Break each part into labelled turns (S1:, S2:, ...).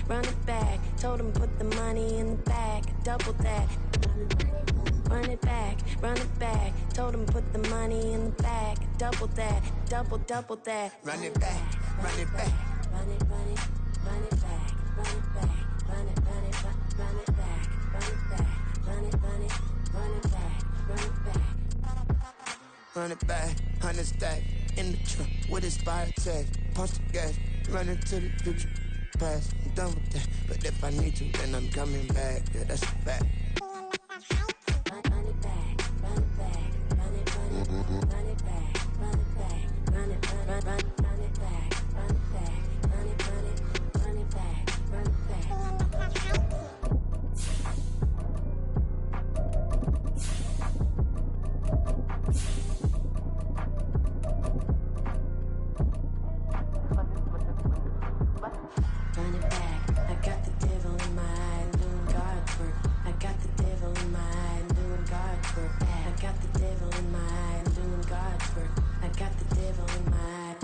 S1: run it back. Told him put the money in the bag, double that. Run it back, run it back. Told him put the money in the bag, double that, double that.
S2: Run it back, run it back.
S1: Run it, run it, run it back, run it back, run it, run it, run it back, run it back, run it, run it, run it back, run it back.
S2: Run it back, 100 stack in the trunk with expired tag. Punch the gas, running to the future. Past, I'm done with that. But if I need to, then I'm coming back. Yeah, that's a fact.
S1: Run it back, run it back, run it, run it, run it back, run it back, run it, run it back, run it back, run it, run it, run it back, run it back. Run it back, I got the devil in my eye, I'm doing God's work. I got the devil in my eye, I'm doing God's work. I got the devil in my eye, I'm doing God's work. I got the devil in my eye.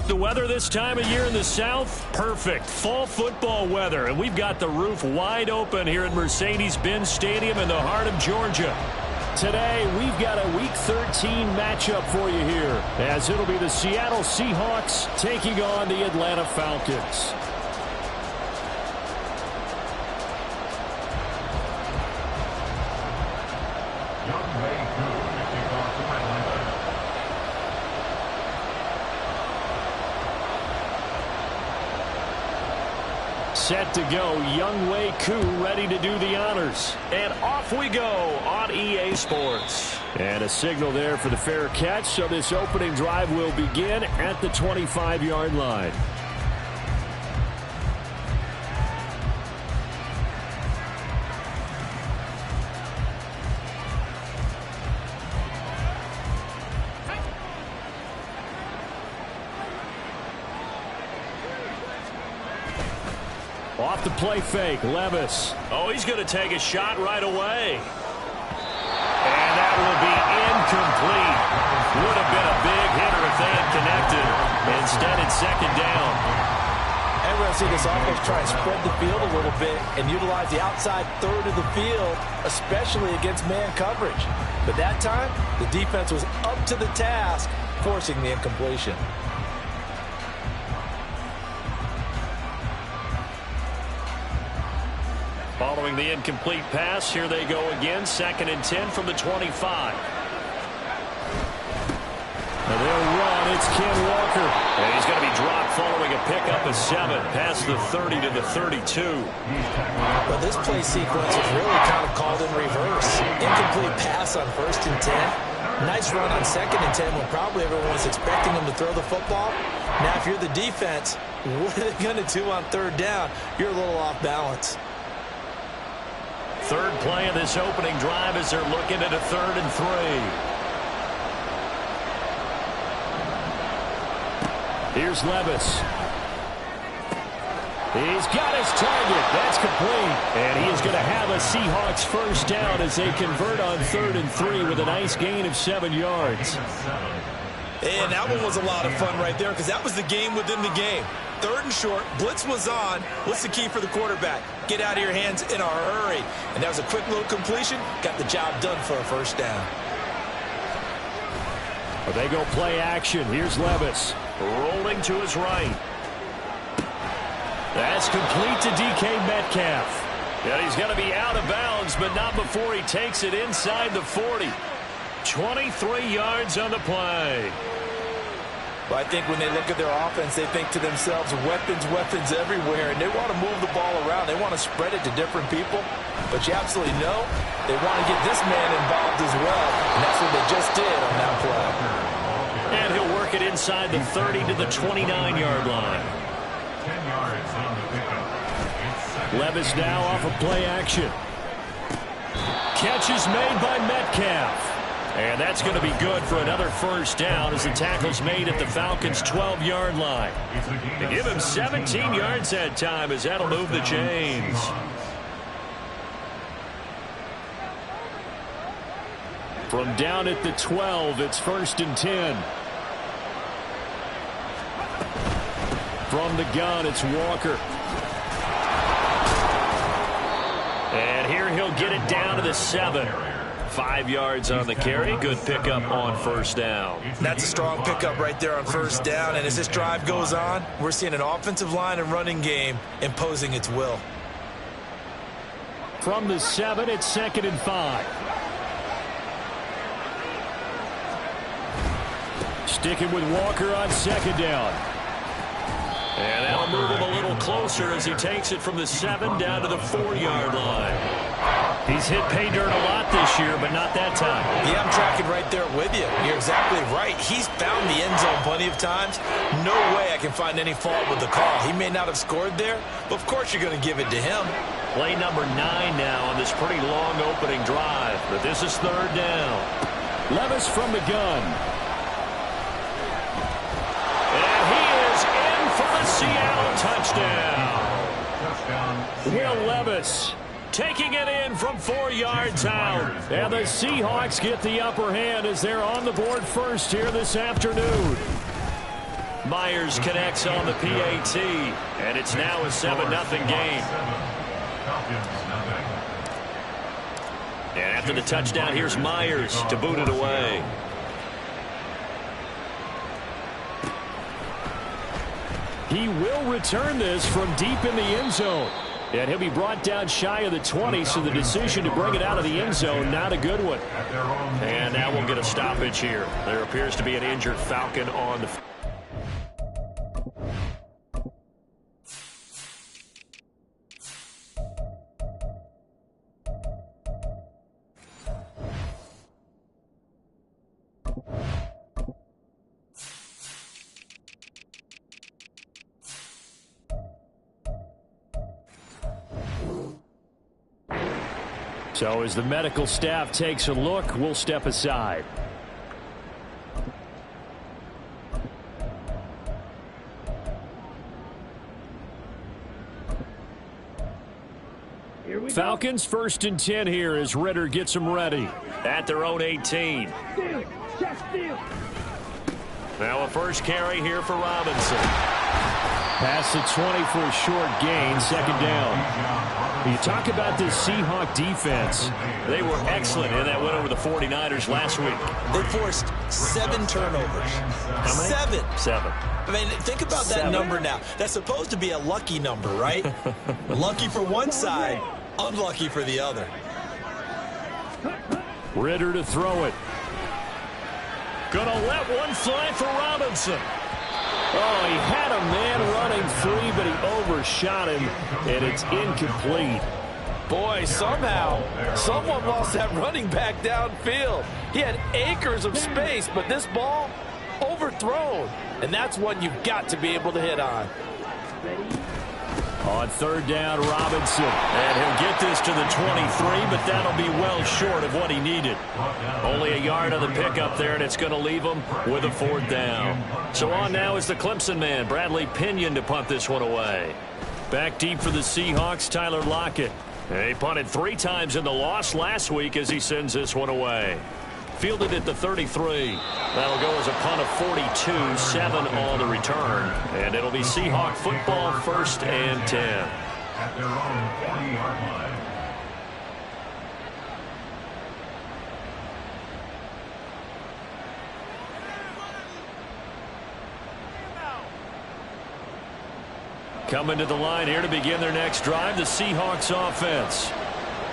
S3: The weather this time of year in the South, perfect. Fall football weather, and we've got the roof wide open here at Mercedes-Benz Stadium in the heart of Georgia. Today, we've got a Week 13 matchup for you here, as it'll be the Seattle Seahawks taking on the Atlanta Falcons. Set to go, Younghoe Koo ready to do the honors. And off we go on EA Sports. And a signal there for the fair catch, so this opening drive will begin at the 25-yard line. Off the play fake, Levis. Oh, he's going to take a shot right away. And that will be incomplete. Would have been a big hitter if they had connected. Instead, it's second down.
S4: And we're going to see this offense try and spread the field a little bit and utilize the outside third of the field, especially against man coverage. But that time, the defense was up to the task, forcing the incompletion.
S3: Following the incomplete pass, here they go again. 2nd and 10 from the 25. And they'll run. It's Ken Walker. And he's going to be dropped following a pickup of 7 past the 30 to the 32.
S4: Well, this play sequence is really kind of called in reverse. Incomplete pass on 1st and 10. Nice run on 2nd and 10 when probably everyone was expecting him to throw the football. Now, if you're the defense, what are they going to do on 3rd down? You're a little off balance.
S3: Third play of this opening drive as they're looking at a 3rd and 3. Here's Levis. He's got his target. That's complete. And he is going to have a Seahawks first down as they convert on 3rd and 3 with a nice gain of 7 yards.
S5: And that one was a lot of fun right there because that was the game within the game. 3rd and short, blitz was on. What's the key for the quarterback? Get out of your hands in a hurry. And that was a quick little completion. Got the job done for a first down.
S3: But they go play action. Here's Levis. Rolling to his right. That's complete to DK Metcalf. Yeah, he's going to be out of bounds, but not before he takes it inside the 40. 23 yards on the play.
S4: Well, I think when they look at their offense, they think to themselves, weapons everywhere, and they want to move the ball around. They want to spread it to different people. But you absolutely know they want to get this man involved as well, and that's what they just did on that play.
S3: And he'll work it inside the 30 to the 29-yard line.
S6: 10 yards on the pickup.
S3: Levis now off of play action. Catch is made by Metcalf. And that's going to be good for another first down as the tackle's made at the Falcons' 12-yard line. They give him 17 yards that time as that'll move the chains. From down at the 12, it's 1st and 10. From the gun, it's Walker. And here he'll get it down to the 7. 5 yards on the carry. Good pickup on first down.
S5: That's a strong pickup right there on first down. And as this drive goes on, we're seeing an offensive line and running game imposing its will.
S3: From the 7, it's 2nd and 5. Sticking with Walker on 2nd down. And that'll move him a little closer as he takes it from the 7 down to the 4-yard line. He's hit pay dirt a lot this year, but not that time.
S5: Yeah, I'm tracking right there with you. You're exactly right. He's found the end zone plenty of times. No way I can find any fault with the call. He may not have scored there, but of course you're going to give it to him.
S3: Play number 9 now on this pretty long opening drive, but this is 3rd down. Levis from the gun. And he is in for the Seattle touchdown. Will Levis taking it in from 4 yards out. And the Seahawks get the upper hand as they're on the board first here this afternoon. Myers connects on the PAT, and it's now a 7-0 game. And after the touchdown, here's Myers to boot it away. He will return this from deep in the end zone. And he'll be brought down shy of the 20, so the decision to bring it out of the end zone, not a good one. And now we'll get a stoppage here. There appears to be an injured Falcon on the field. So as the medical staff takes a look, we'll step aside. Falcons 1st and 10 here as Ritter gets them ready at their own 18. Now a first carry here for Robinson. Past the 20 for a short gain, 2nd down. You talk about this Seahawk defense. They were excellent in that win over the 49ers last week.
S5: They forced 7 turnovers.
S3: How many?
S5: 7. I mean, think about that number now. That's supposed to be a lucky number, right? Lucky for one side, unlucky for the other.
S3: Ritter to throw it. Gonna let one fly for Robinson. Oh, he had a man running free, but he overshot him, and it's incomplete.
S7: Boy, somehow, someone lost that running back downfield. He had acres of space, but this ball overthrown, and that's one you've got to be able to hit on.
S3: On 3rd down, Robinson. And he'll get this to the 23, but that'll be well short of what he needed. Only a yard on the pickup there, and it's going to leave him with a 4th down. So on now is the Clemson man, Bradley Pinion, to punt this one away. Back deep for the Seahawks, Tyler Lockett. He punted 3 times in the loss last week as he sends this one away. Fielded at the 33. That'll go as a punt of 42, 7 on the return. And it'll be Seahawk football 1st and 10.
S6: At their own 40-yard line.
S3: Coming to the line here to begin their next drive, the Seahawks offense.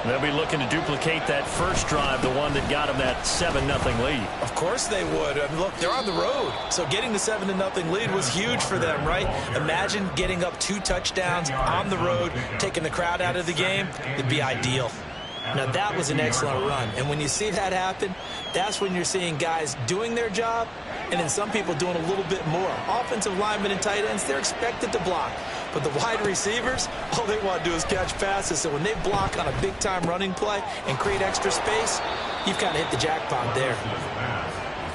S3: They'll be looking to duplicate that first drive, the one that got them that 7-0 lead.
S5: Of course they would. I mean, look, they're on the road. So getting the 7-0 lead was huge for them, right? Imagine getting up 2 touchdowns on the road, taking the crowd out of the game. It'd be ideal. Now, that was an excellent run. And when you see that happen, that's when you're seeing guys doing their job and then some people doing a little bit more. Offensive linemen and tight ends, they're expected to block. But the wide receivers, all they want to do is catch passes. So when they block on a big-time running play and create extra space, you've kind of hit the jackpot there.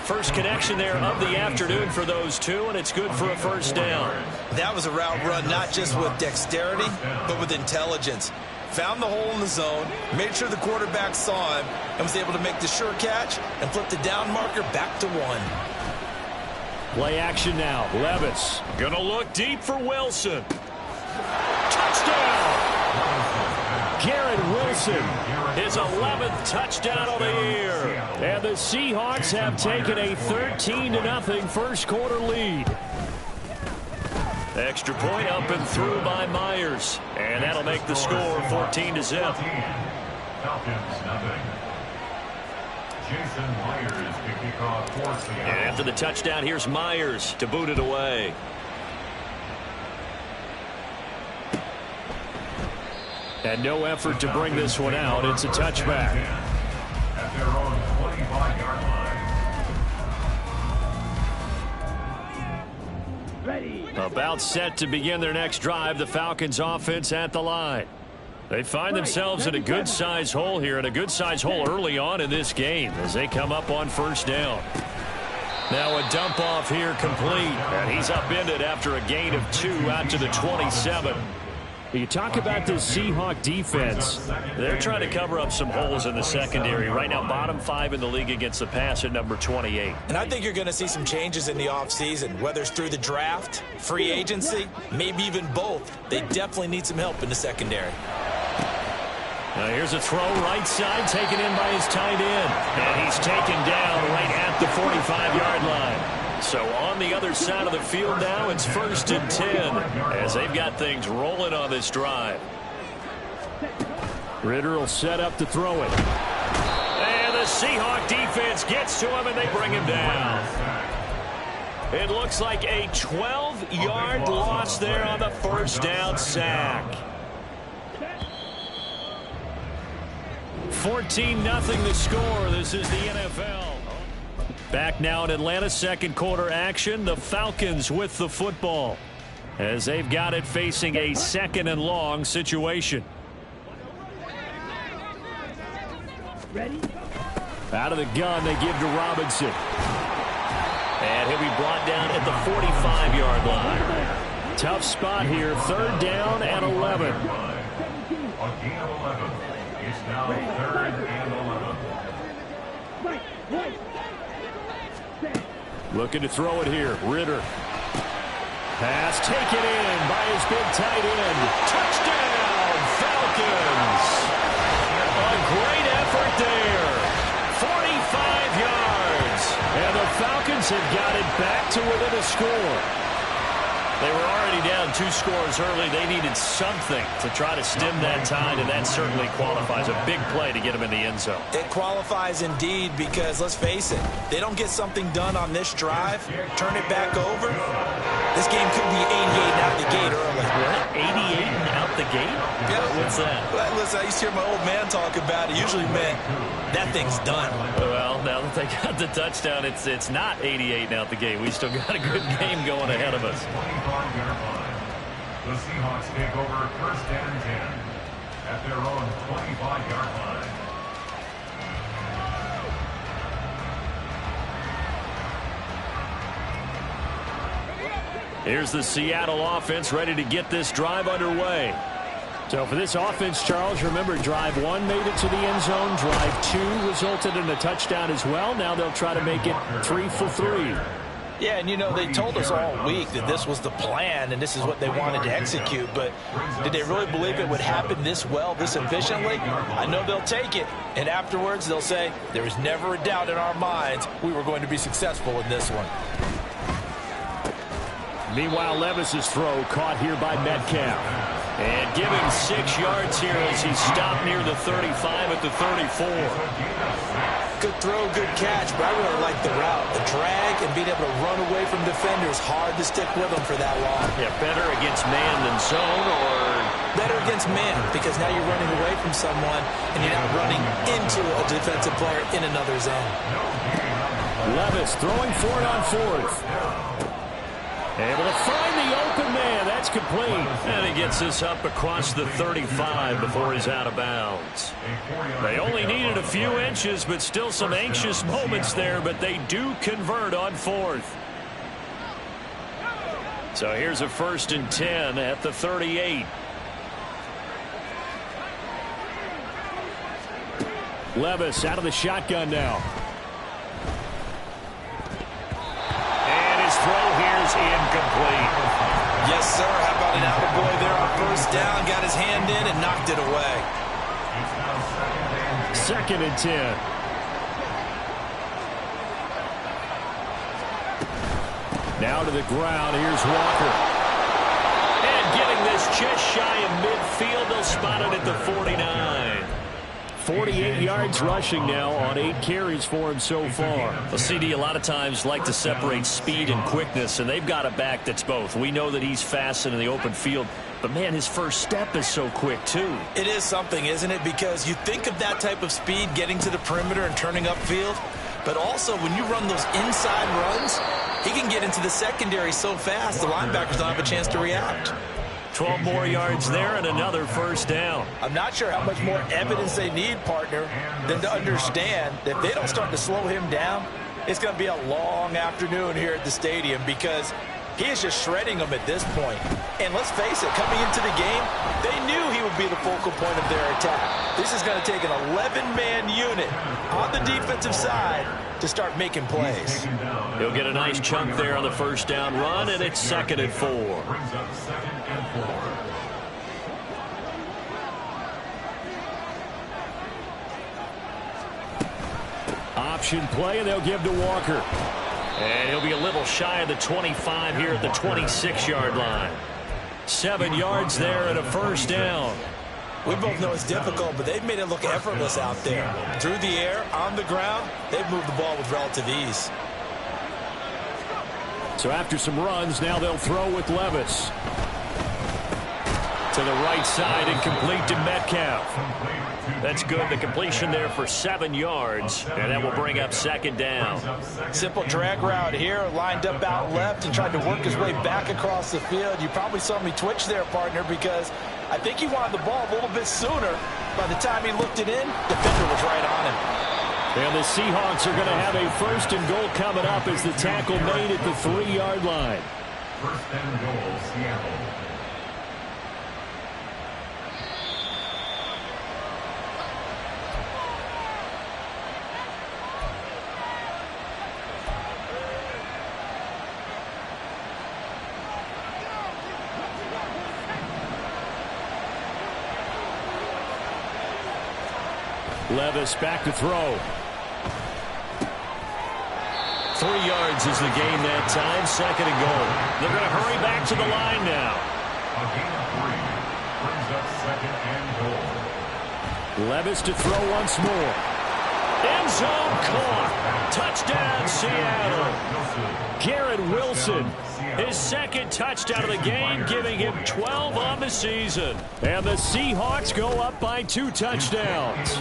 S3: First connection there of the afternoon for those two, and it's good for a 1st down.
S5: That was a route run not just with dexterity, but with intelligence. Found the hole in the zone, made sure the quarterback saw him, and was able to make the sure catch and flip the down marker back to 1.
S3: Play action now. Levis gonna look deep for Wilson. Touchdown! Garrett Wilson, his 11th touchdown of the year. And the Seahawks have taken a 13-0 first quarter lead. Extra point up and through by Myers. And that'll make the score 14-0.
S6: Falcons, nothing. Jason Myers to kick off for Seattle.
S3: And after the touchdown, here's Myers to boot it away. And no effort to bring this one out. It's a touchback.
S6: At their own 25-yard line.
S3: Ready. About set to begin their next drive. The Falcons offense at the line. They find themselves in a good-sized hole here, and a good-sized hole early on in this game as they come up on first down. Now a dump off here complete, and he's upended after a gain of 2 out to the 27. You talk about this Seahawk defense. They're trying to cover up some holes in the secondary. Right now, bottom 5 in the league against the pass at number 28.
S5: And I think you're going to see some changes in the offseason, whether it's through the draft, free agency, maybe even both. They definitely need some help in the secondary.
S3: Now here's a throw right side taken in by his tight end. And he's taken down right at the 45-yard line. So on the other side of the field now, it's 1st and 10 as they've got things rolling on this drive. Ritter will set up to throw it. And the Seahawk defense gets to him and they bring him down. It looks like a 12-yard loss there on the first down sack. 14-0 the score. This is the NFL. Back now in Atlanta, second quarter action. The Falcons with the football as they've got it facing a 2nd and long situation. Ready? Out of the gun, they give to Robinson. And he'll be brought down at the 45-yard line. Tough spot here. 3rd down and 11.
S6: A gain of 11. It's now 3rd and 11.
S3: Looking to throw it here. Ritter. Pass taken in by his big tight end. Touchdown, Falcons. A great effort there. 45 yards. And the Falcons have got it back to within a score. They were already down 2 scores early. They needed something to try to stem that tide, and that certainly qualifies. A big play to get them in the end zone.
S5: It qualifies indeed because, let's face it, they don't get something done on this drive, turn it back over, this game could be 88 out the gate early.
S3: What? 88 and out the gate?
S5: Yeah.
S3: What's that?
S5: Well, listen, I used to hear my old man talk about it. Usually meant that thing's done.
S3: Well, now that they got the touchdown, it's not 88 and out the gate. We still got a good game going ahead of us.
S6: 25-yard line. The Seahawks take over 1st and 10 at their own 25-yard line.
S3: Here's the Seattle offense ready to get this drive underway. So for this offense, Charles, remember drive 1 made it to the end zone. Drive 2 resulted in a touchdown as well. Now they'll try to make it 3 for 3.
S7: Yeah, and you know, they told us all week that this was the plan and this is what they wanted to execute, but did they really believe it would happen this well, this efficiently? I know they'll take it, and afterwards they'll say, there was never a doubt in our minds we were going to be successful in this one.
S3: Meanwhile, Levis's throw caught here by Metcalf. And give him 6 yards here as he's stopped near the 35 at the 34.
S5: Good throw, good catch, but I really like the route. The drag and being able to run away from defenders, hard to stick with them for that long.
S3: Yeah, better against man than zone, or
S5: better against man, because now you're running away from someone and you're not running into a defensive player in another zone.
S3: Levis throwing for it on 4th. Able to find the open man. That's complete. And he gets this up across the 35 before he's out of bounds. They only needed a few inches, but still some anxious moments there, but they do convert on 4th. So here's a 1st and 10 at the 38. Levis out of the shotgun now. And his throw
S5: down, got his hand in, and knocked it away.
S3: Second and 10. Now to the ground. Here's Walker. And getting this just shy of midfield. They'll spot it at the 49. 48 yards rushing now on 8 carries for him so far.
S8: Well, CD, a lot of times like to separate speed and quickness, and they've got a back that's both. We know that he's fast in the open field, but, man, his first step is so quick, too.
S5: It is something, isn't it? Because you think of that type of speed getting to the perimeter and turning upfield, but also when you run those inside runs, he can get into the secondary so fast the linebackers don't have a chance to react.
S8: 12 more yards there and another first down.
S7: I'm not sure how much more evidence they need, partner, than to understand that if they don't start to slow him down, it's going to be a long afternoon here at the stadium because he is just shredding them at this point. And let's face it, coming into the game, they knew he would be the focal point of their attack. This is going to take an 11-man unit on the defensive side to start making plays.
S8: He'll get a nice chunk there on the first down run, and it's 2nd and 4.
S3: Option play, and they'll give to Walker.
S8: And he'll be a little shy of the 25 here at the 26-yard line. 7 yards there and a first down.
S5: We both know it's difficult, but they've made it look effortless out there. Through the air, on the ground, they've moved the ball with relative ease.
S3: So after some runs, now they'll throw with Levis. To the right side and complete to Metcalf.
S8: That's good. The completion there for 7 yards, and that will bring up 2nd down.
S7: Simple drag route here, lined up out left and tried to work his way back across the field. You probably saw me twitch there, partner, because I think he wanted the ball a little bit sooner. By the time he looked it in, the defender was right on him.
S3: And the Seahawks are going to have a 1st and goal coming up as the tackle made at the 3-yard line.
S6: 1st and goal, Seattle.
S3: Levis back to throw.
S8: 3 yards is the gain that time. 2nd and goal. They're going to hurry back to the line now.
S6: A gain of 3 brings up 2nd and goal.
S3: Levis to throw once more.
S8: End zone caught. Touchdown, Seattle.
S3: Garrett Wilson.
S8: His 2nd touchdown of the game, giving him 12 on the season.
S3: And the Seahawks go up by 2 touchdowns.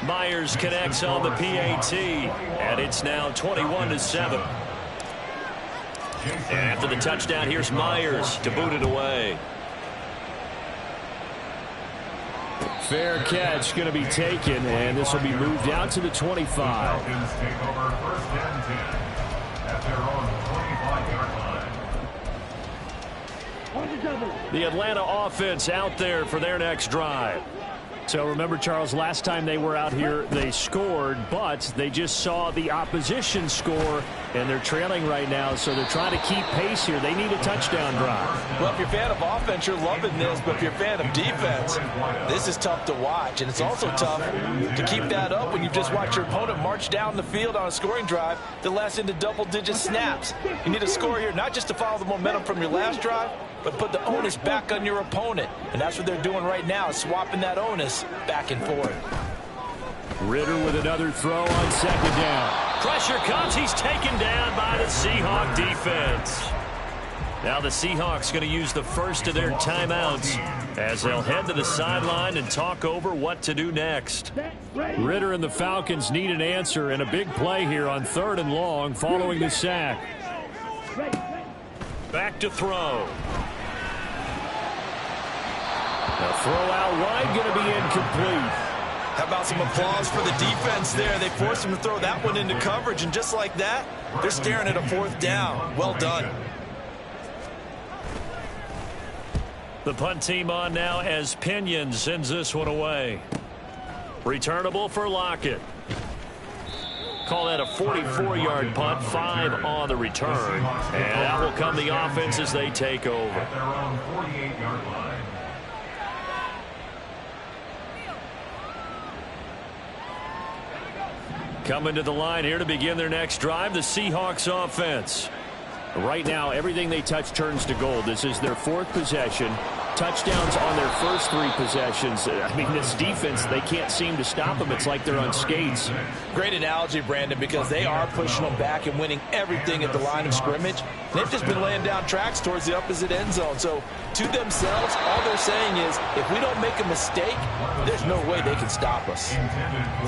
S8: Myers connects on the PAT, and it's now 21-7. And after the touchdown, here's Myers to boot it away.
S3: Fair catch going to be taken, and this will be moved out to the 25.
S6: Falcons take over 1st and 10 at their own 25-yard line.
S3: The Atlanta offense out there for their next drive. So remember, Charles, last time they were out here, they scored, but they just saw the opposition score, and they're trailing right now, so they're trying to keep pace here. They need a touchdown drive.
S7: Well, if you're a fan of offense, you're loving this, but if you're a fan of defense, this is tough to watch, and it's also tough to keep that up when you just watch your opponent march down the field on a scoring drive that lasts into double-digit snaps. You need a score here, not just to follow the momentum from your last drive, but put the onus back on your opponent. And that's what they're doing right now, swapping that onus back and forth.
S3: Ritter with another throw on 2nd down.
S8: Pressure comes. He's taken down by the Seahawk defense. Now the Seahawks going to use the first of their timeouts as they'll head to the sideline and talk over what to do next.
S3: Ritter and the Falcons need an answer, and a big play here on 3rd and long following the sack.
S8: Back to throw.
S3: The throw out wide going to be incomplete.
S5: How about some applause for the defense there? They forced him to throw that one into coverage, and just like that, they're staring at a 4th down. Well done.
S8: The punt team on now as Pinion sends this one away. Returnable for Lockett. Call that a 44-yard punt, 5 on the return. And that will come the offense as they take over.
S6: At their own 48-yard line.
S3: Coming to the line here to begin their next drive, the Seahawks offense.
S8: Right now, everything they touch turns to gold. This is their 4th possession. Touchdowns on their first 3 possessions. I mean, this defense, they can't seem to stop them. It's like they're on skates.
S5: Great analogy, Brandon, because they are pushing them back and winning everything at the line of scrimmage. They've just been laying down tracks towards the opposite end zone. So, to themselves, all they're saying is, if we don't make a mistake, there's no way they can stop us.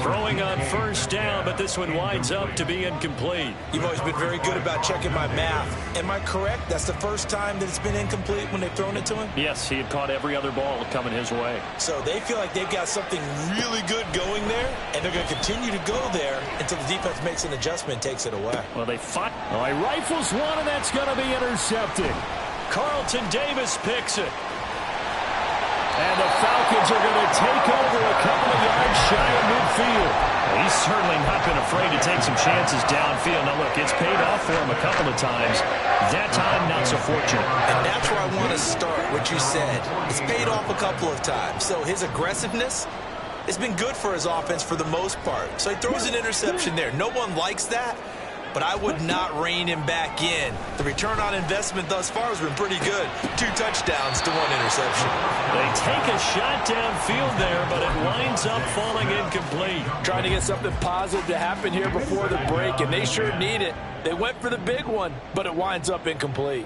S3: Throwing on first down, but this one winds up to be incomplete.
S5: You've always been very good about checking my math. Am I correct? That's the first time that it's been incomplete when they've thrown it to him?
S3: Yes, he had caught every other ball coming his way.
S5: So they feel like they've got something really good going there, and they're going to continue to go there until the defense makes an adjustment and takes it away.
S3: Well, they fight. Oh, he rifles one, and that's going to be intercepted. Carlton Davis picks it. And the Falcons are going to take over a couple of yards shy of midfield. He's certainly not been afraid to take some chances downfield. Now, look, it's paid off for him a couple of times. That time, not so fortunate.
S5: And that's where I want to start, what you said. It's paid off a couple of times. So his aggressiveness has been good for his offense for the most part. So he throws an interception there. No one likes that, but I would not rein him back in. The return on investment thus far has been pretty good. 2 touchdowns to 1 interception.
S3: They take a shot downfield there, but it winds up falling incomplete.
S7: Trying to get something positive to happen here before the break, and they sure need it. They went for the big one, but it winds up incomplete.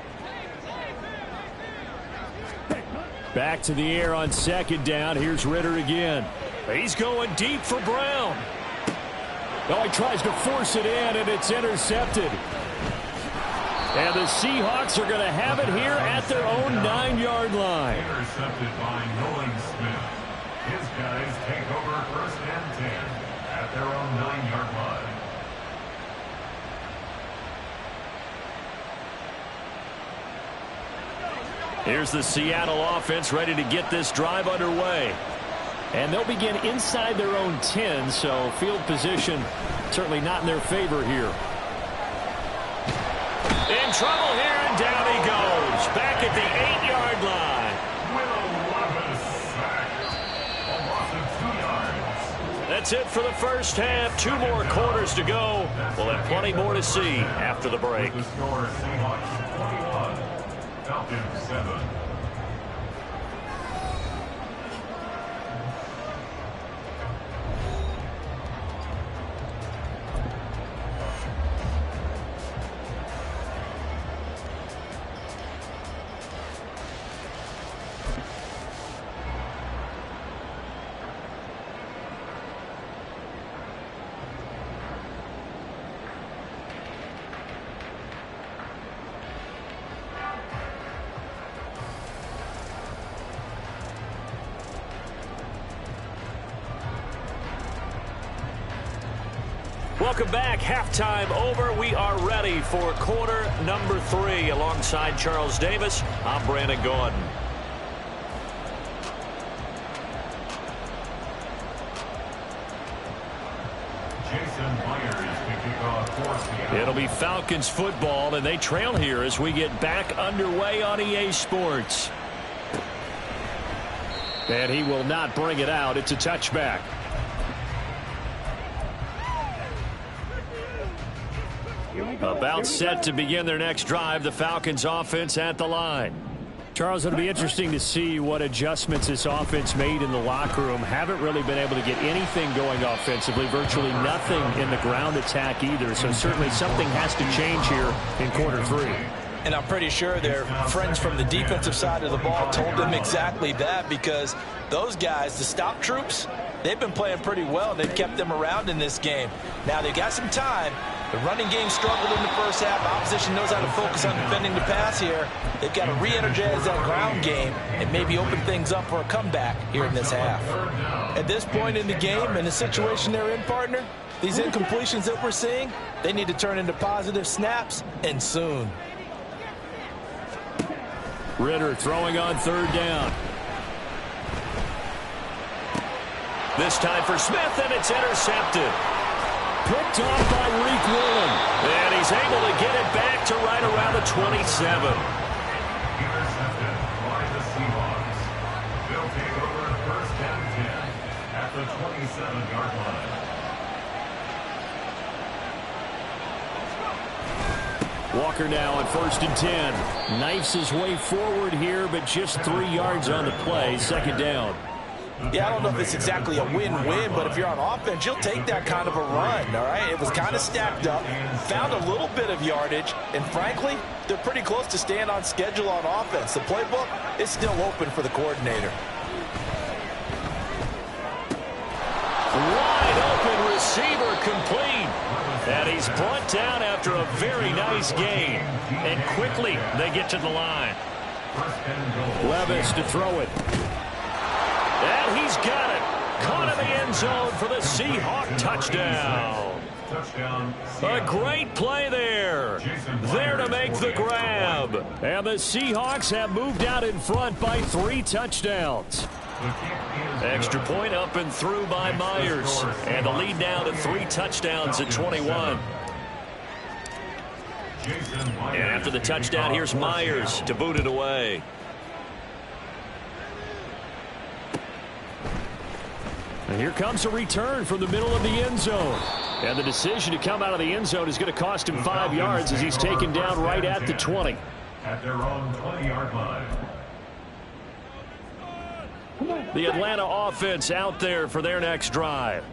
S3: Back to the air on 2nd down. Here's Ritter again. He's going deep for Brown. Oh, he tries to force it in, and it's intercepted. And the Seahawks are going to have it here at their own 9-yard line.
S6: Intercepted by Nolan Smith. His guys take over 1st and 10 at their own 9-yard line.
S3: Here's the Seattle offense ready to get this drive underway. And they'll begin inside their own 10, so field position certainly not in their favor here. In trouble here, and down he goes. Back at the 8-yard line.
S6: Will Levis sacked. A loss of 2 yards.
S3: That's it for the first half. 2 more quarters to go. We'll have plenty more to see after the break.
S6: The score, Seahawks 21, Falcons 7.
S3: Welcome back. Halftime over. We are ready for quarter number 3. Alongside Charles Davis, I'm Brandon Gaudin.
S6: Jason Myers to kick off for Seattle.
S3: It'll be Falcons football, and they trail here as we get back underway on EA Sports. And he will not bring it out. It's a touchback. About set to begin their next drive, the Falcons offense at the line. Charles, it'll be interesting to see what adjustments this offense made in the locker room. Haven't really been able to get anything going offensively, virtually nothing in the ground attack either. So certainly something has to change here in quarter 3.
S5: And I'm pretty sure their friends from the defensive side of the ball told them exactly that, because those guys, the stop troops, they've been playing pretty well. They've kept them around in this game. Now they've got some time. The running game struggled in the first half. Opposition knows how to focus on defending the pass here. They've got to re-energize that ground game and maybe open things up for a comeback here in this half. At this point in the game and the situation they're in, partner, these incompletions that we're seeing, they need to turn into positive snaps, and soon.
S3: Ritter throwing on 3rd down. This time for Smith, and it's intercepted. Picked off by Reek Woolen. And he's able to get it back to right around the 27.
S6: Intercepted by the Seahawks. They'll take over 1st and 10 at the 27-yard line.
S3: Walker now on 1st and 10. Knifes his way forward here, but just 3 yards on the play. 2nd down.
S4: Yeah, I don't know if it's exactly a win-win, but if you're on offense, you'll take that kind of a run, all right? It was kind of stacked up, found a little bit of yardage, and frankly, they're pretty close to staying on schedule on offense. The playbook is still open for the coordinator.
S3: Wide open receiver complete. And he's brought down after a very nice gain. And quickly they get to the line. Levis to throw it. And he's got it. Caught in the end zone for the Seahawk touchdown. A great play there. There to make the grab. And the Seahawks have moved out in front by 3 touchdowns. Extra point up and through by Myers. And the lead now to 3 touchdowns at 21. And after the touchdown, here's Myers to boot it away. And here comes a return from the middle of the end zone. And the decision to come out of the end zone is going to cost him 5 yards as he's taken down right at the 20.
S6: At their own 20-yard line.
S3: The Atlanta offense out there for their next drive.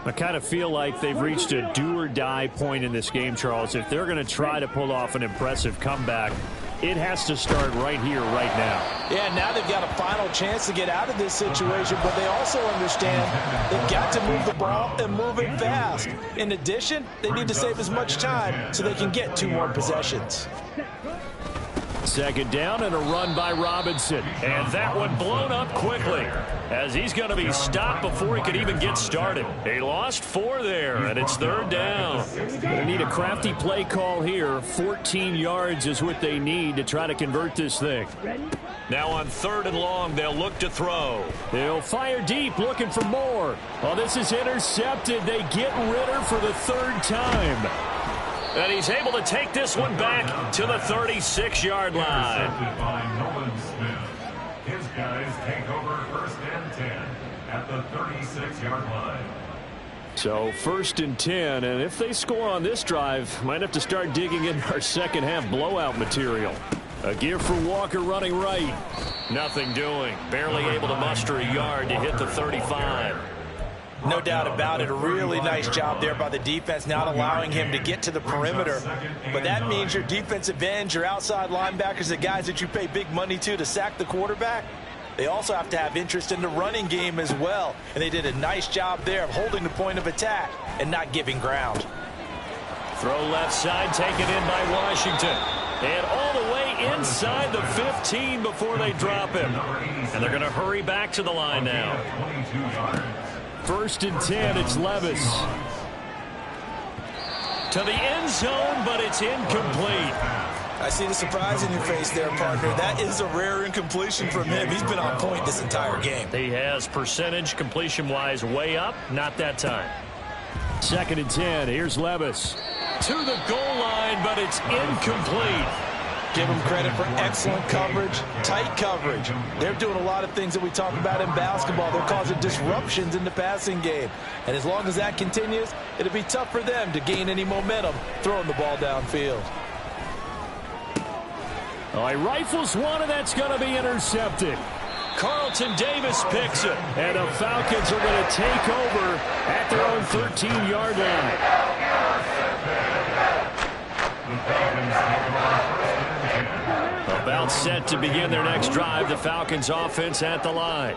S3: I kind of feel like they've reached a do-or-die point in this game, Charles. If they're going to try to pull off an impressive comeback, it has to start right here, right now.
S4: Yeah, now they've got a final chance to get out of this situation, but they also understand they've got to move the ball and move it fast. In addition, they need to save as much time so they can get 2 more possessions.
S3: 2nd down and a run by Robinson. And that one blown up quickly as he's going to be stopped before he could even get started. He lost 4 there, and it's 3rd down. They need a crafty play call here. 14 yards is what they need to try to convert this thing. Now on 3rd and long, they'll look to throw. They'll fire deep, looking for more. Oh, this is intercepted. They get Ritter for the 3rd time. And he's able to take this one back to the 36-yard line.
S6: His guys take over 1st and 10 at the 36-yard line.
S3: So 1st and 10, and if they score on this drive, might have to start digging in our second-half blowout material. A give for Walker running right. Nothing doing. Barely able to muster a yard to hit the 35.
S4: No doubt about it. A really nice job there by the defense, not allowing him to get to the perimeter. But that means your defensive ends, your outside linebackers, the guys that you pay big money to sack the quarterback, they also have to have interest in the running game as well. And they did a nice job there of holding the point of attack and not giving ground.
S3: Throw left side, taken in by Washington. And all the way inside the 15 before they drop him. And they're going to hurry back to the line now. 1st and 10, it's Levis. To the end zone, but it's incomplete.
S5: I see the surprise in your face there, partner. That is a rare incompletion from him. He's been on point this entire game.
S3: He has percentage completion-wise way up, not that time. 2nd and 10, here's Levis. To the goal line, but it's incomplete.
S4: Give them credit for excellent coverage, tight coverage. They're doing a lot of things that we talk about in basketball. They're causing disruptions in the passing game. And as long as that continues, it'll be tough for them to gain any momentum throwing the ball downfield.
S3: Oh, he rifles one, and that's going to be intercepted. Carlton Davis picks it. And the Falcons are going to take over at their own 13-yard line. About set to begin their next drive. The Falcons offense at the line.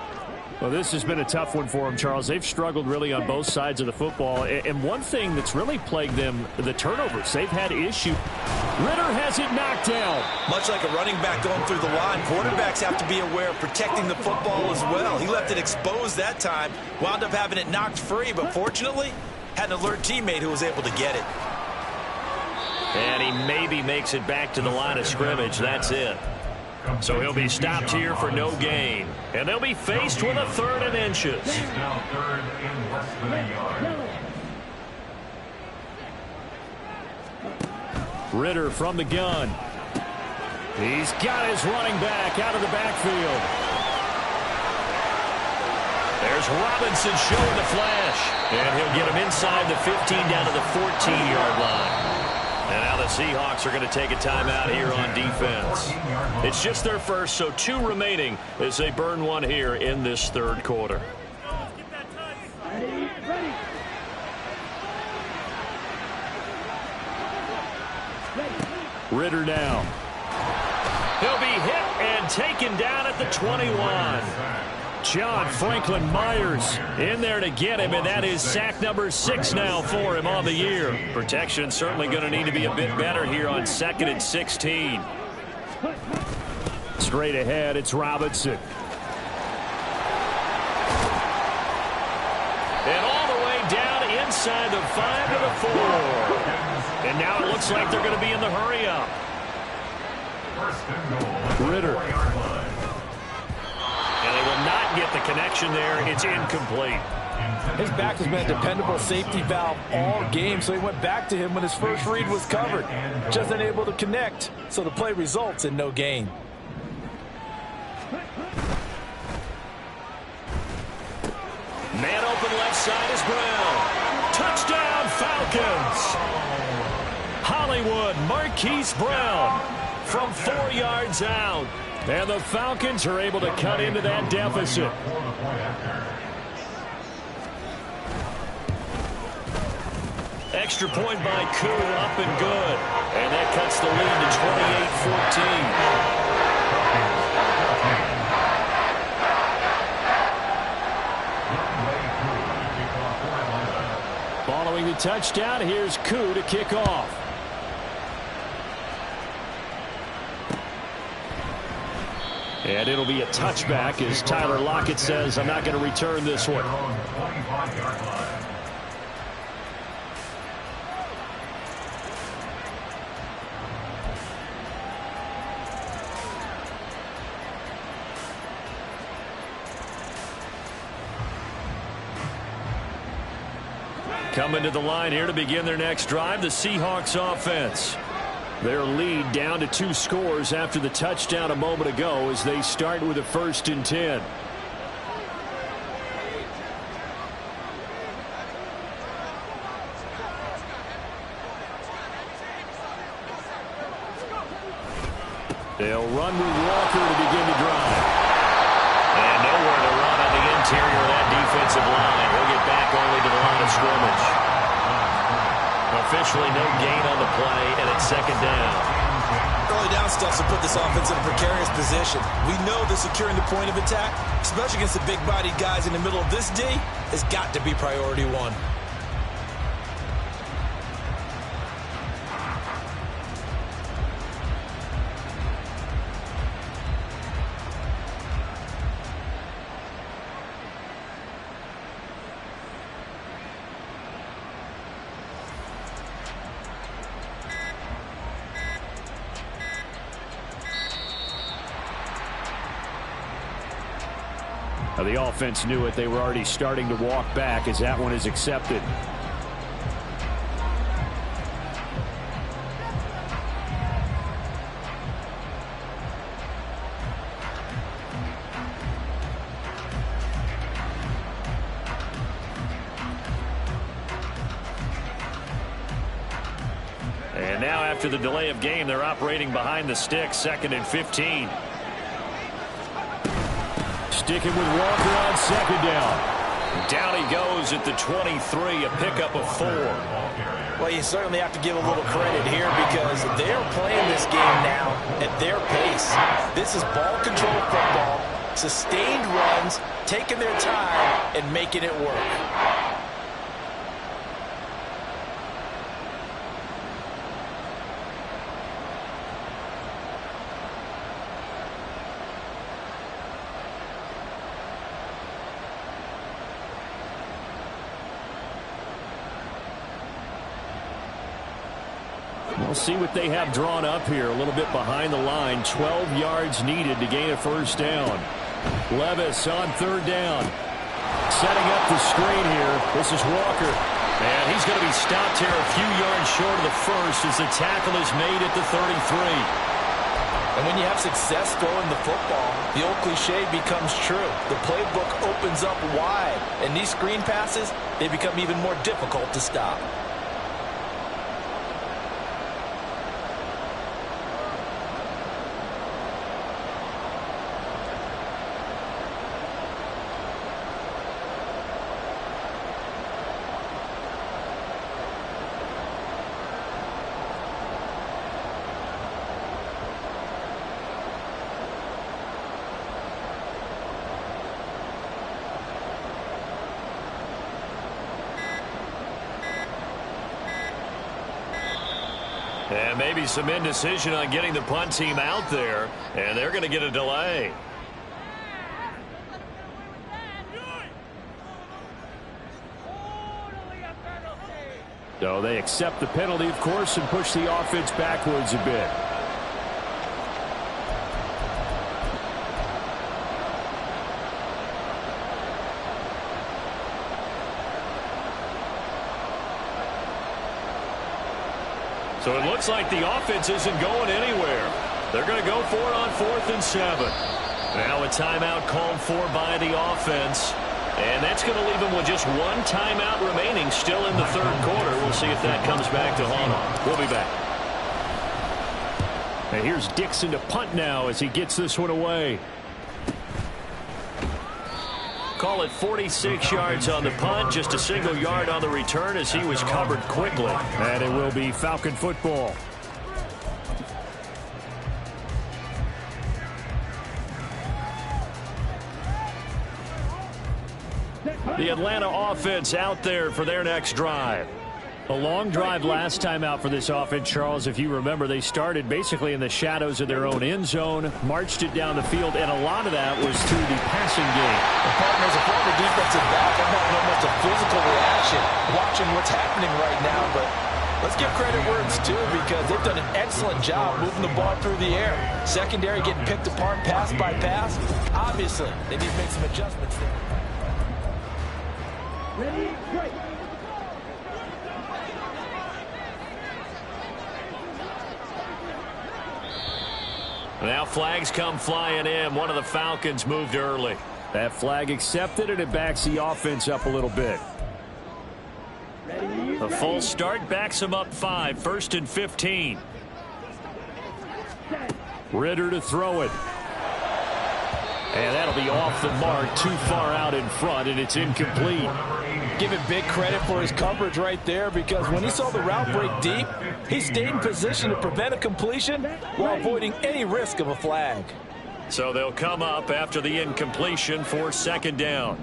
S3: Well, this has been a tough one for them, Charles. They've struggled really on both sides of the football. And one thing that's really plagued them, the turnovers. They've had issue. Ritter has it knocked down.
S5: Much like a running back going through the line, quarterbacks have to be aware of protecting the football as well. He left it exposed that time, wound up having it knocked free, but fortunately, had an alert teammate who was able to get it.
S3: And he maybe makes it back to the line of scrimmage. That's it. So he'll be stopped here for no gain. And they'll be faced with a 3rd and inches.
S6: Now 3rd and less than a yard.
S3: Ritter from the gun. He's got his running back out of the backfield. There's Robinson showing the flash. And he'll get him inside the 15 down to the 14-yard line. And now the Seahawks are going to take a timeout here on defense. It's just their first, so 2 remaining as they burn one here in this third quarter. Ridder now. He'll be hit and taken down at the 21. John Franklin Myers in there to get him, and that is sack number 6 now for him on the year. Protection certainly going to need to be a bit better here on 2nd and 16. Straight ahead, it's Robinson. And all the way down inside the 5 to the 4. And now it looks like they're going to be in the hurry-up. Ridder. And they will not get the connection there. It's incomplete.
S7: His back has been a dependable safety valve all game, so he went back to him when his first read was covered. Just unable to connect, so the play results in no gain.
S3: Man open left side is Brown. Touchdown, Falcons. Hollywood Marquise Brown from 4 yards out. And the Falcons are able to cut into that deficit. Extra point by Koo, up and good. And that cuts the lead to 28-14. Following the touchdown, here's Koo to kick off. And it'll be a touchback as Tyler Lockett says, I'm not going to return this one. Coming to the line here to begin their next drive, the Seahawks offense. Their lead down to 2 scores after the touchdown a moment ago as they start with a 1st and 10. They'll run with Walker to begin the drive. And nowhere to run on the interior of that defensive line. He'll get back only to the line of scrimmage. Officially no gain on the play, and it's 2nd down.
S5: Early down stuff to put this offense in a precarious position. We know that securing the point of attack, especially against the big-bodied guys in the middle of this D, has got to be priority 1.
S3: The offense knew it. They were already starting to walk back as that one is accepted. And now after the delay of game, they're operating behind the sticks, 2nd and 15. Sticking with Walker on 2nd down. Down he goes at the 23, a pickup of 4.
S4: Well, you certainly have to give a little credit here because they're playing this game now at their pace. This is ball control football, sustained runs, taking their time and making it work.
S3: We'll see what they have drawn up here. A little bit behind the line. 12 yards needed to gain a 1st down. Levis on 3rd down. Setting up the screen here. This is Walker. And he's going to be stopped here a few yards short of the 1st as the tackle is made at the 33.
S4: And when you have success throwing the football, the old cliche becomes true. The playbook opens up wide. And these screen passes, they become even more difficult to stop.
S3: And maybe some indecision on getting the punt team out there, and they're going to get a delay.
S9: So they accept the penalty, of course, and push the offense backwards a bit.
S3: So it looks like the offense isn't going anywhere. They're going to go for it on 4th and 7. Now a timeout called for by the offense. And that's going to leave them with just one timeout remaining still in the 3rd quarter. We'll see if that comes back to haunt them. We'll be back.
S9: And here's Dixon to punt now as he gets this one away.
S3: Call it 46 yards on the punt, just a single yard on the return as he was covered quickly.
S9: And it will be Falcon football.
S3: The Atlanta offense out there for their next drive.
S9: A long drive last time out for this offense, Charles. If you remember, they started basically in the shadows of their own end zone, marched it down the field, and a lot of that was through the passing game.
S4: The partners, a former defensive back, I'm having almost a physical reaction watching what's happening right now, but let's give credit where it's due because they've done an excellent job moving the ball through the air. Secondary getting picked apart pass by pass. Obviously, they need to make some adjustments there.
S10: Ready, break.
S3: Now flags come flying in. One of the Falcons moved early.
S9: That flag accepted, and it backs the offense up a little bit.
S3: A full start backs them up 5. 1st and 15.
S9: Ritter to throw it. And that'll be off the mark, too far out in front, and it's incomplete.
S4: Give him big credit for his coverage right there because when he saw the route break deep, he stayed in position to prevent a completion while avoiding any risk of a flag.
S3: So they'll come up after the incompletion for 2nd down.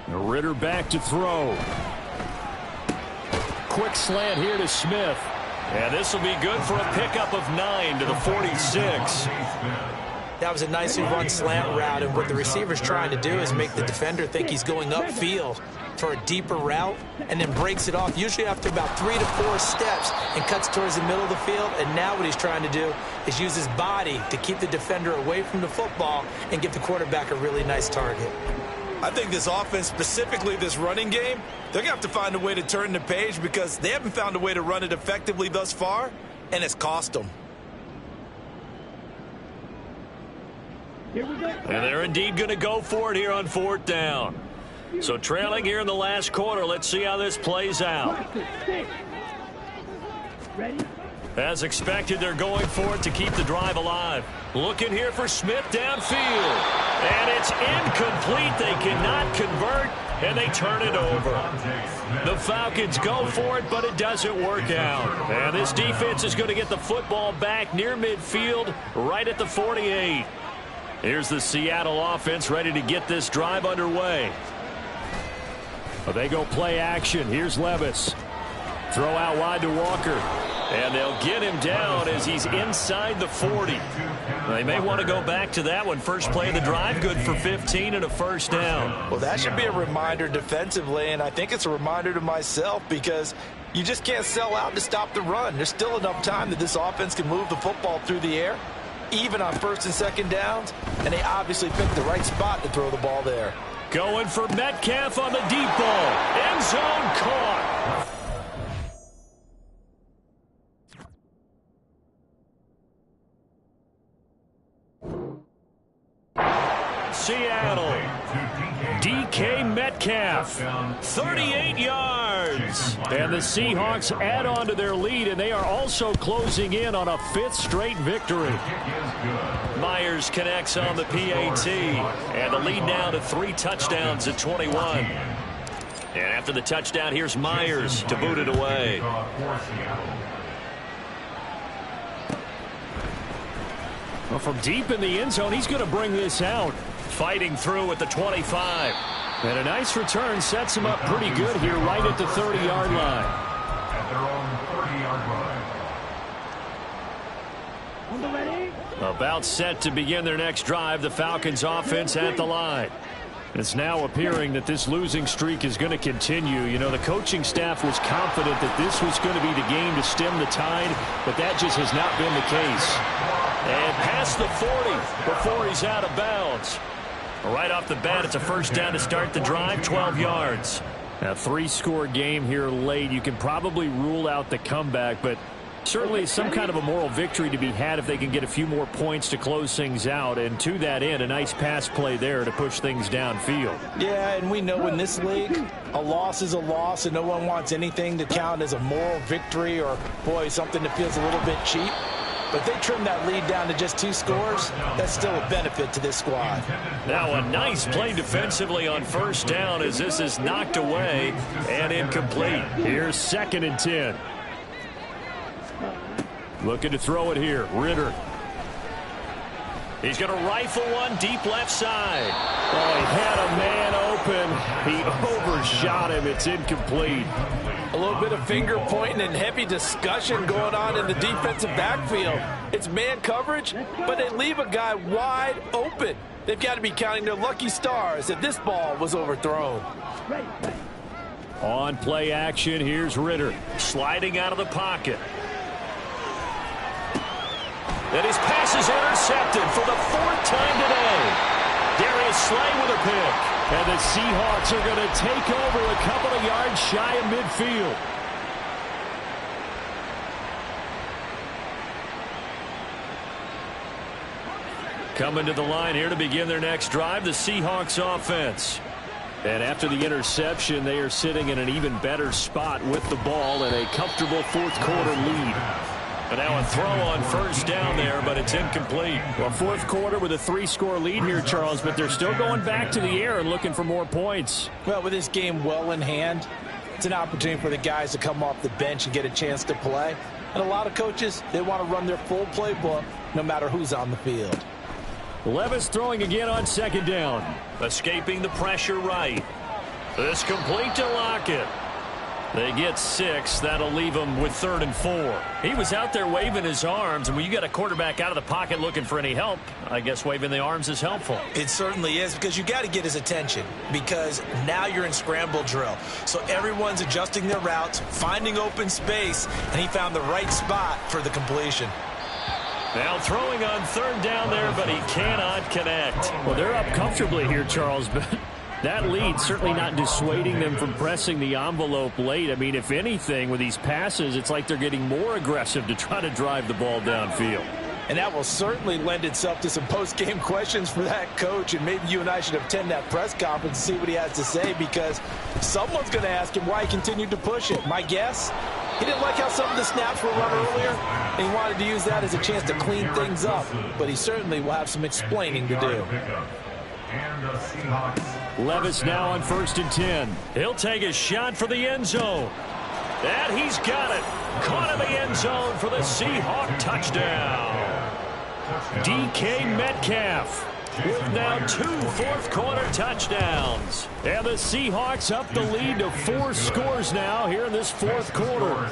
S9: Ritter back to throw. Quick slant here to Smith.
S3: And this will be good for a pickup of 9 to the 46.
S4: That was a nicely run slant route, and what the receiver's trying to do is make the defender think he's going upfield for a deeper route and then breaks it off, usually after about 3 to 4 steps, and cuts towards the middle of the field. And now what he's trying to do is use his body to keep the defender away from the football and give the quarterback a really nice target.
S5: I think this offense, specifically this running game, they're going to have to find a way to turn the page because they haven't found a way to run it effectively thus far, and it's cost them.
S3: And they're indeed going to go for it here on 4th down. So trailing here in the last quarter, let's see how this plays out. As expected, they're going for it to keep the drive alive. Looking here for Smith downfield. And it's incomplete. They cannot convert, and they turn it over. The Falcons go for it, but it doesn't work out. And this defense is going to get the football back near midfield, right at the 48. Here's the Seattle offense ready to get this drive underway.
S9: Well, they go play action. Here's Levis. Throw out wide to Walker.
S3: And they'll get him down as he's inside the 40. They may want to go back to that one. First play of the drive, good for 15 and a 1st down.
S5: Well, that should be a reminder defensively, and I think it's a reminder to myself because you just can't sell out to stop the run. There's still enough time that this offense can move the football through the air, even on 1st and 2nd downs, and they obviously picked the right spot to throw the ball there.
S3: Going for Metcalf on the deep ball. End zone caught. Seattle. DK Metcalf, 38 yards.
S9: And the Seahawks add on to their lead, and they are also closing in on a 5th straight victory.
S3: Myers connects on the PAT, and the lead now to 3 touchdowns at 21. And after the touchdown, here's Myers to boot it away.
S9: Well, from deep in the end zone, he's going to bring this out.
S3: Fighting through at the 25. And a nice return sets him up pretty good here right at the 30-yard line.
S6: At their own 30-yard line.
S3: About set to begin their next drive, the Falcons offense at the line. It's now appearing that this losing streak is going to continue. You know, the coaching staff was confident that this was going to be the game to stem the tide, but that just has not been the case. And past the 40 before he's out of bounds. Right off the bat, it's a first down to start the drive, 12 yards. A 3-score game here late. You can probably rule out the comeback, but certainly some kind of a moral victory to be had if they can get a few more points to close things out. And to that end, a nice pass play there to push things downfield.
S4: Yeah, and we know in this league, a loss is a loss, and no one wants anything to count as a moral victory or, boy, something that feels a little bit cheap. But they trim that lead down to just 2 scores. That's still a benefit to this squad.
S3: Now a nice play defensively on first down as this is knocked away and incomplete. Here's 2nd and 10. Looking to throw it here. Ritter. He's going to rifle one deep left side. Oh, he had a man open. He overshot him. It's incomplete.
S7: A little bit of finger pointing and heavy discussion going on in the defensive backfield. It's man coverage, but they leave a guy wide open. They've got to be counting their lucky stars that this ball was overthrown.
S3: On play action, here's Ritter. Sliding out of the pocket. And his pass is intercepted for the 4th time today. Darius Slay with a pick. And the Seahawks are going to take over a couple of yards shy of midfield. Coming to the line here to begin their next drive, the Seahawks offense. And after the interception, they are sitting in an even better spot with the ball and a comfortable 4th quarter lead. And now a throw on first down there, but it's incomplete.
S9: Well, 4th quarter with a 3-score lead here, Charles, but they're still going back to the air and looking for more points.
S4: Well, with this game well in hand, it's an opportunity for the guys to come off the bench and get a chance to play. And a lot of coaches, they want to run their full playbook no matter who's on the field.
S3: Levis throwing again on 2nd down. Escaping the pressure right. This complete to Lockett. They get 6. That'll leave them with 3rd and 4. He was out there waving his arms, and when you got a quarterback out of the pocket looking for any help, I guess waving the arms is helpful.
S5: It certainly is, because you got to get his attention, because now you're in scramble drill. So everyone's adjusting their routes, finding open space, and he found the right spot for the completion.
S3: Now throwing on 3rd down there, but he cannot connect.
S9: Well, they're up comfortably here, Charles, but that lead certainly not dissuading them from pressing the envelope late. I mean, if anything, with these passes, it's like they're getting more aggressive to try to drive the ball downfield.
S4: And that will certainly lend itself to some post-game questions for that coach, and maybe you and I should attend that press conference and see what he has to say, because someone's going to ask him why he continued to push it. My guess, he didn't like how some of the snaps were run earlier, and he wanted to use that as a chance to clean things up, but he certainly will have some explaining to do.
S3: Levis now on 1st and 10. He'll take a shot for the end zone. And he's got it. Caught in the end zone for the Seahawk touchdown. DK Metcalf with now 2 fourth-quarter touchdowns. And the Seahawks up the lead to 4 scores now here in this 4th quarter.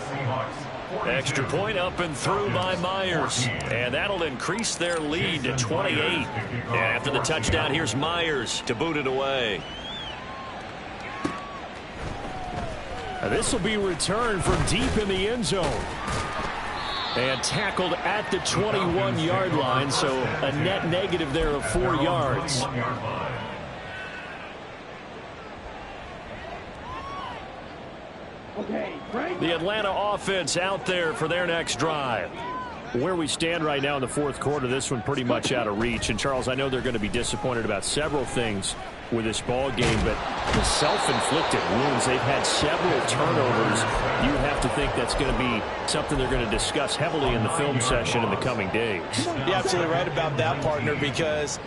S3: Extra point up and through by Myers. And that'll increase their lead to 28. And after the touchdown, here's Myers to boot it away.
S9: This will be returned from deep in the end zone. And tackled at the 21-yard line, so a net negative there of 4 yards. The Atlanta offense out there for their next drive. Where we stand right now in the 4th quarter, this one pretty much out of reach. And, Charles, I know they're going to be disappointed about several things with this ball game, but the self-inflicted wounds, they've had several turnovers. You have to think that's going to be something they're going to discuss heavily in the film session in the coming days.
S4: You're absolutely right about that, partner, because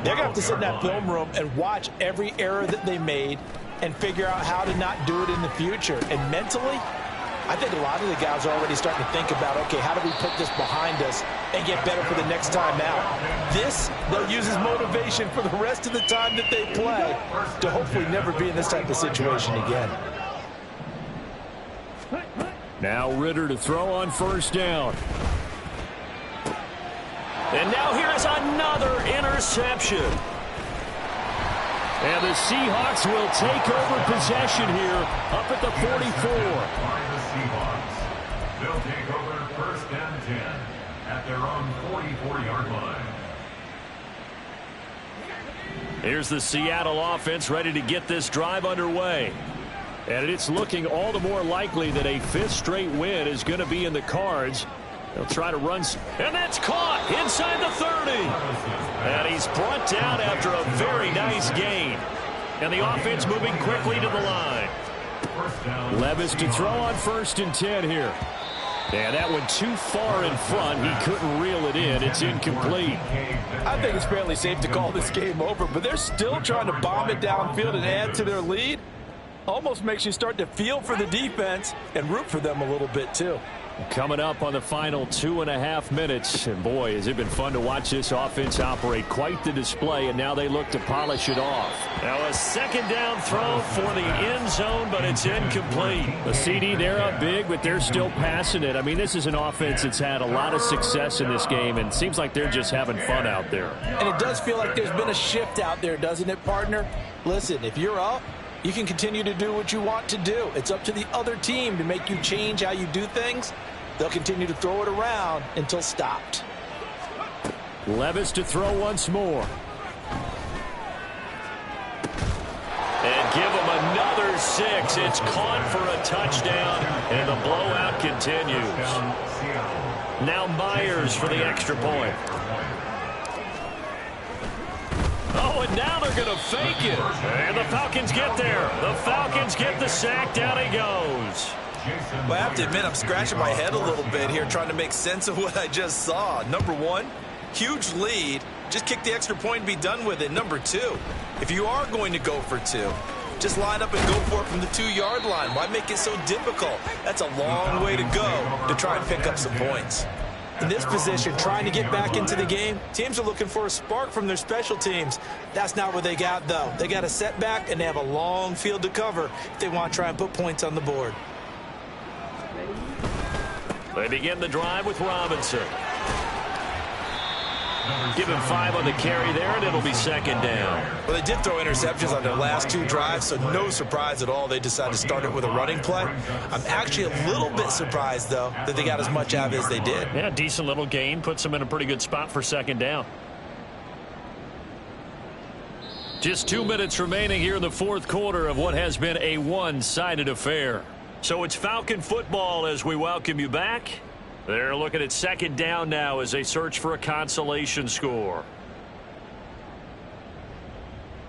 S4: they're going to have to sit in that film room and watch every error that they made and figure out how to not do it in the future. And mentally, I think a lot of the guys are already starting to think about, okay, how do we put this behind us
S5: and get better for the next time out. This, they'll use as motivation for the rest of the time that they play to hopefully never be in this type of situation again.
S9: Now Ritter to throw on first down.
S8: And now here's another interception.
S9: And the Seahawks will take over possession here up at the 44.
S6: By the Seahawks. They'll take over first and 10 at their own 44-yard line.
S8: Here's the Seattle offense ready to get this drive underway.
S9: And it's looking all the more likely that a fifth straight win is going to be in the cards. They'll try to run.
S8: And that's caught inside the 30. And he's brought down after a very nice gain. And the offense moving quickly to the line.
S9: Levis to throw on first and 10 here. And that one too far in front. He couldn't reel it in. It's incomplete.
S5: I think it's fairly safe to call this game over, but they're still trying to bomb it downfield and add to their lead. Almost makes you start to feel for the defense and root for them a little bit too.
S9: Coming up on the final 2.5 minutes. And boy, has it been fun to watch this offense operate. Quite the display, and now they look to polish it off.
S8: Now a second down throw for the end zone, but it's incomplete.
S9: The CD, they're up big, but they're still passing it. I mean, this is an offense that's had a lot of success in this game, and it seems like they're just having fun out there.
S5: And it does feel like there's been a shift out there, doesn't it, partner? Listen, if you're up, you can continue to do what you want to do. It's up to the other team to make you change how you do things. They'll continue to throw it around until stopped.
S9: Levis to throw once more.
S8: And give him another 6. It's caught for a touchdown, and the blowout continues. Now Myers for the extra point. Oh, and now they're going to fake it. And the Falcons get there. The Falcons get the sack. Down he goes.
S5: Well, I have to admit, I'm scratching my head a little bit here trying to make sense of what I just saw. Number one, huge lead. Just kick the extra point and be done with it. Number two, if you are going to go for two, just line up and go for it from the 2-yard line. Why make it so difficult? That's a long way to go to try and pick up some points. In this position, trying to get back into the game, teams are looking for a spark from their special teams. That's not what they got, though. They got a setback, and they have a long field to cover if they want to try and put points on the board.
S8: They begin the drive with Robinson. Give him 5 on the carry there, and it'll be second down.
S5: Well, they did throw interceptions on their last 2 drives, so no surprise at all they decided to start it with a running play. I'm actually a little bit surprised, though, that they got as much out of it as they did.
S8: Yeah, decent little gain. Puts them in a pretty good spot for second down. Just 2 minutes remaining here in the fourth quarter of what has been a one-sided affair. So it's Falcon football as we welcome you back. They're looking at second down now as they search for a consolation score.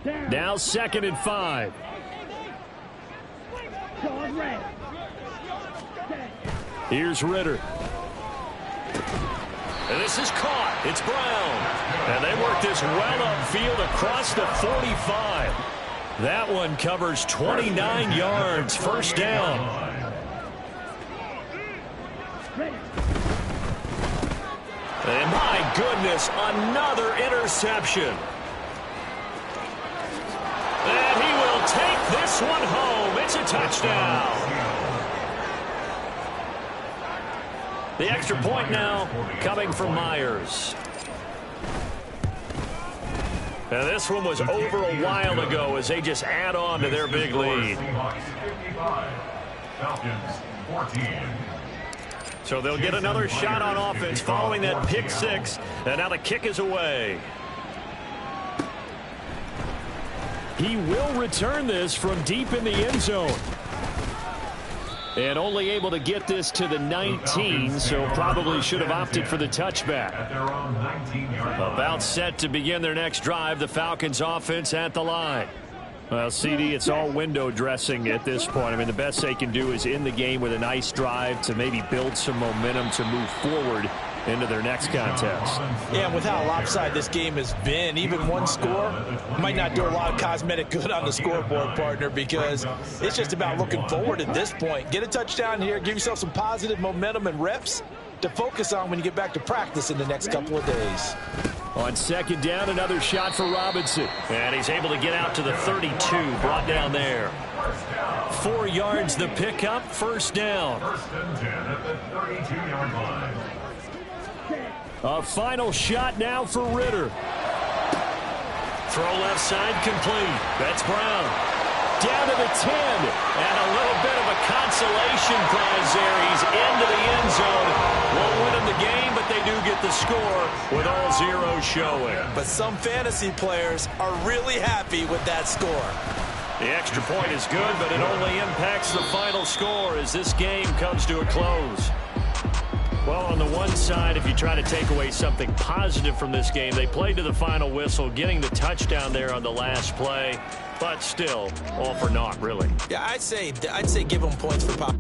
S9: Now 2nd and 5. Here's Ritter.
S8: And this is caught. It's Brown. And they work this well upfield across the 45. That one covers 29 yards. First down. And my goodness, another interception. And he will take this one home. It's a touchdown. The extra point now coming from Myers. And this one was over a while ago as they just add on to their big lead.
S6: Falcons 14.
S8: So they'll get another shot on offense following that pick 6. And now the kick is away.
S9: He will return this from deep in the end zone. And only able to get this to the 19, so probably should have opted for the touchback.
S8: About set to begin their next drive, the Falcons offense at the line.
S9: Well, CD, it's all window dressing at this point. I mean, the best they can do is in the game with a nice drive to maybe build some momentum to move forward into their next contest.
S5: Yeah, with how lopsided this game has been, even one score might not do a lot of cosmetic good on the scoreboard, partner, because it's just about looking forward at this point. Get a touchdown here, give yourself some positive momentum and reps,
S4: to focus on when you get back to practice in the next couple of days.
S9: On second down, another shot for Robinson.
S8: And he's able to get out to the 32, brought down there. 4 yards the pickup, first down.
S6: First and 10 at the 32-yard line.
S9: A final shot now for Ritter.
S8: Throw left side complete. That's Brown.
S9: Down to the 10.
S8: And a little bit of a consolation prize there. He's into the end zone. Won't win him the game, but they do get the score with all zeros showing.
S5: But some fantasy players are really happy with that score.
S8: The extra point is good, but it only impacts the final score as this game comes to a close. Well, on the one side, if you try to take away something positive from this game, they played to the final whistle, getting the touchdown there on the last play, but still, all for naught, really.
S5: Yeah, I'd say give them points for pop.